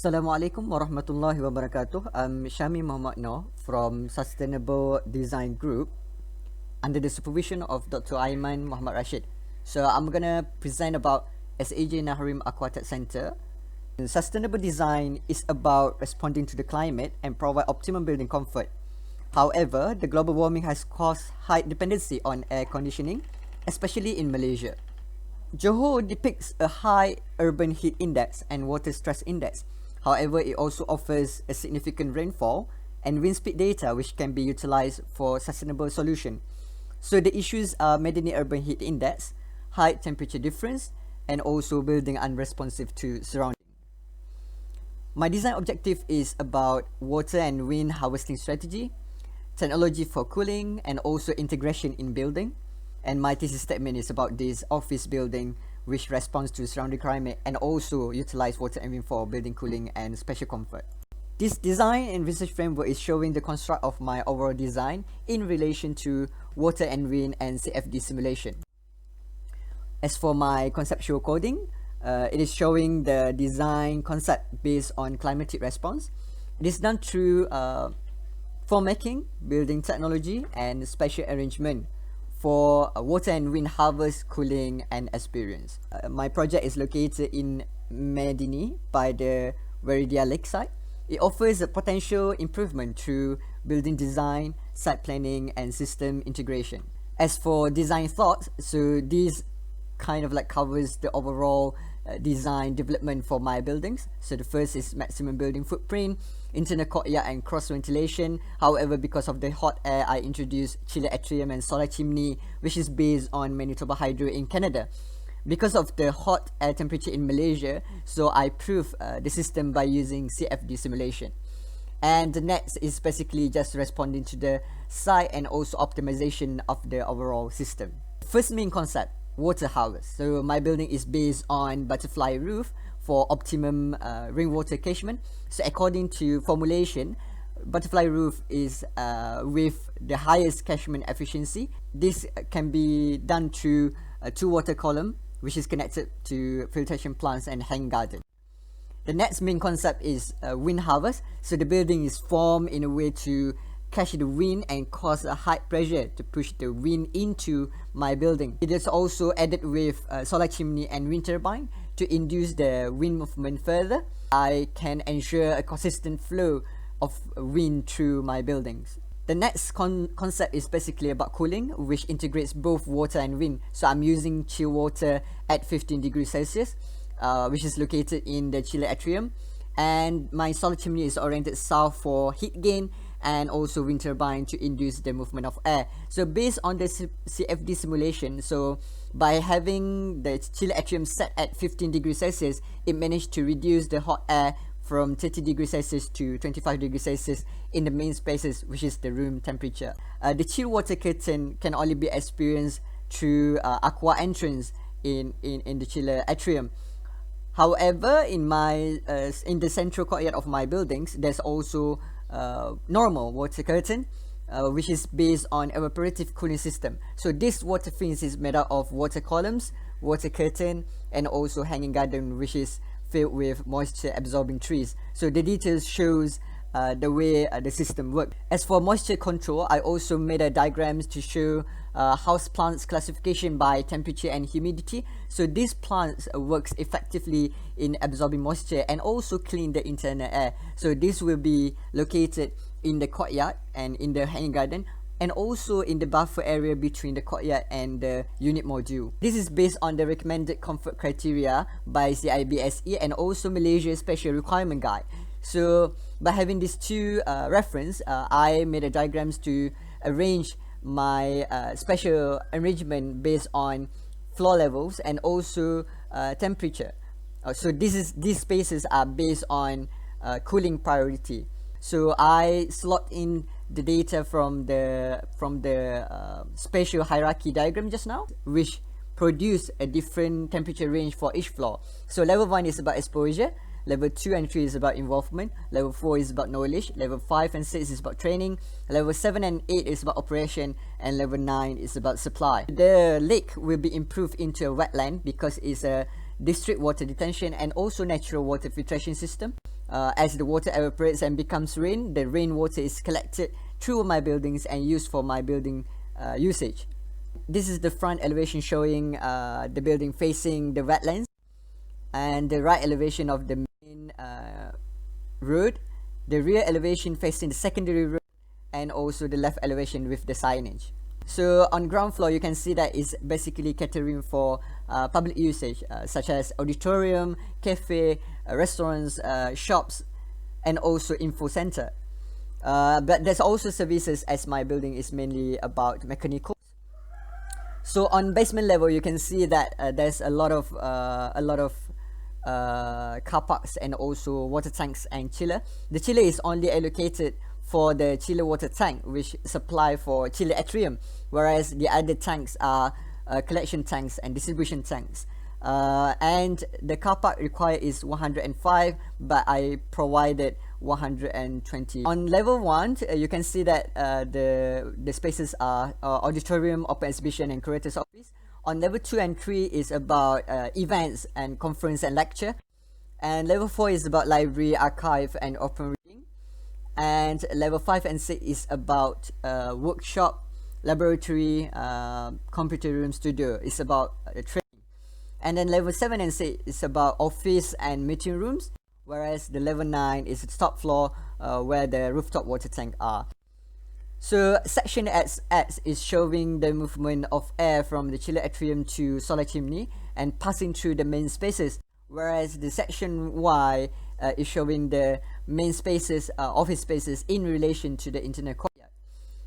Assalamualaikum warahmatullahi wabarakatuh. I'm Syami Muhammad Noor from Sustainable Design Group under the supervision of Dr. Aiman Muhammad Rashid. So I'm gonna present about SAJ Naharim Aquatic Center. Sustainable design is about responding to the climate and provide optimum building comfort. However, the global warming has caused high dependency on air conditioning, especially in Malaysia. Johor depicts a high urban heat index and water stress index. However, it also offers a significant rainfall and wind speed data which can be utilized for sustainable solution. So the issues are Medini urban heat index, high temperature difference, and also building unresponsive to surrounding. My design objective is about water and wind harvesting strategy, technology for cooling, and also integration in building. And my thesis statement is about this office building which responds to surrounding climate and also utilize water and wind for building cooling and special comfort. This design and research framework is showing the construct of my overall design in relation to water and wind and CFD simulation. As for my conceptual coding, it is showing the design concept based on climatic response. It is done through form making, building technology, and spatial arrangement for water and wind harvest, cooling, and experience. My project is located in Medini by the Veridia Lakeside. It offers a potential improvement through building design, site planning, and system integration. As for design thoughts, so this kind of like covers the overall design development for my buildings. So the first is maximum building footprint, internal courtyard and cross ventilation. However, because of the hot air, I introduced chiller atrium and solar chimney, which is based on Manitoba Hydro in Canada. Because of the hot air temperature in Malaysia, so I proved the system by using CFD simulation. And the next is basically just responding to the site and also optimization of the overall system. First main concept, water harvest. So my building is based on butterfly roof for optimum rainwater catchment. So according to formulation, butterfly roof is with the highest catchment efficiency. This can be done through a 2 water column which is connected to filtration plants and hang garden. The next main concept is wind harvest. So the building is formed in a way to catch the wind and cause a high pressure to push the wind into my building. It is also added with solar chimney and wind turbine to induce the wind movement further. I can ensure a consistent flow of wind through my buildings. The next concept is basically about cooling, which integrates both water and wind. So I'm using chill water at 15 degrees Celsius, which is located in the chiller atrium. And my solar chimney is oriented south for heat gain and also wind turbine to induce the movement of air. So based on the CFD simulation, so by having the chiller atrium set at 15 degrees Celsius, it managed to reduce the hot air from 30 degrees Celsius to 25 degrees Celsius in the main spaces, which is the room temperature. The chill water curtain can only be experienced through aqua entrance in the chiller atrium. However, in the central courtyard of my buildings, there's also normal water curtain, which is based on evaporative cooling system. So this water fins is made out of water columns, water curtain, and also hanging garden, which is filled with moisture absorbing trees. So the details shows the way the system works. As for moisture control, I also made a diagrams to show house plants classification by temperature and humidity. So these plants works effectively in absorbing moisture and also clean the internal air. So this will be located in the courtyard and in the hanging garden, and also in the buffer area between the courtyard and the unit module. This is based on the recommended comfort criteria by CIBSE and also Malaysia Special Requirement Guide. So by having these two reference, I made a diagrams to arrange my special arrangement based on floor levels and also temperature. So these spaces are based on cooling priority. So I slot in the data from the spatial hierarchy diagram just now, which produce a different temperature range for each floor. So level 1 is about exposure, level 2 and 3 is about involvement, level 4 is about knowledge, level 5 and 6 is about training, level 7 and 8 is about operation, and level 9 is about supply. The lake will be improved into a wetland because it's a district water detention, and also natural water filtration system. As the water evaporates and becomes rain, the rainwater is collected through my buildings and used for my building usage. This is the front elevation showing the building facing the wetlands, and the right elevation of the main road, the rear elevation facing the secondary road, and also the left elevation with the signage. So on ground floor, you can see that it's basically catering for public usage such as auditorium, cafe, restaurants, shops, and also info center. But there's also services, as my building is mainly about mechanical. So on basement level, you can see that there's a lot of car parks and also water tanks and chiller. The chiller is only allocated for the chiller water tank, which supply for chiller atrium, whereas the other tanks are collection tanks and distribution tanks. And the car park required is 105, but I provided 120. On level 1, you can see that the spaces are auditorium, open exhibition, and curator's office. On level 2 and 3 is about events and conference and lecture. And level 4 is about library, archive, and open reading. And level 5 and 6 is about workshop, laboratory, computer room, studio. It's about training. And then level 7 and 6 is about office and meeting rooms, whereas the level 9 is the top floor where the rooftop water tank are. So section X is showing the movement of air from the chiller atrium to solar chimney and passing through the main spaces, whereas the section Y is showing the main spaces, office spaces in relation to the internal courtyard.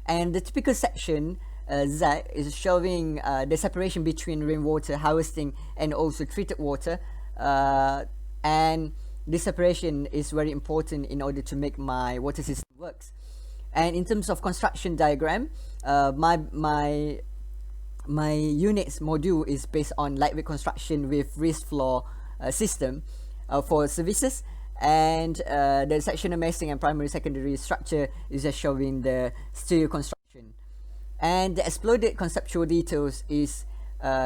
And the typical section Z is showing the separation between rainwater harvesting and also treated water, and this separation is very important in order to make my water system works. And in terms of construction diagram, my unit's module is based on lightweight construction with raised floor system for services, and the sectional masing and primary secondary structure is just showing the steel construction. And the exploded conceptual details is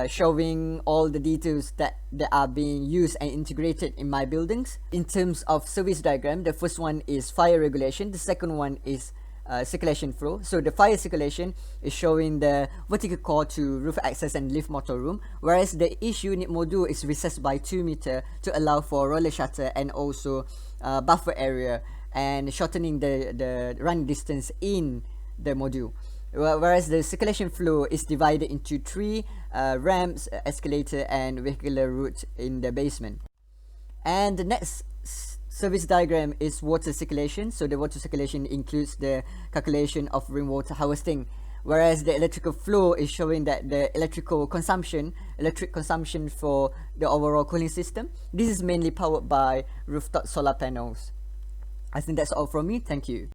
showing all the details that are being used and integrated in my buildings. In terms of service diagram, the first one is fire regulation, the second one is circulation flow. So the fire circulation is showing the vertical core to roof access and lift motor room, whereas the each unit module is recessed by 2 meters to allow for roller shutter and also buffer area and shortening the running distance in the module. Whereas the circulation flow is divided into 3 ramps, escalator, and vehicular route in the basement. And the next service diagram is water circulation. So the water circulation includes the calculation of rainwater harvesting, whereas the electrical flow is showing that the electric consumption for the overall cooling system. This is mainly powered by rooftop solar panels. I think that's all from me. Thank you.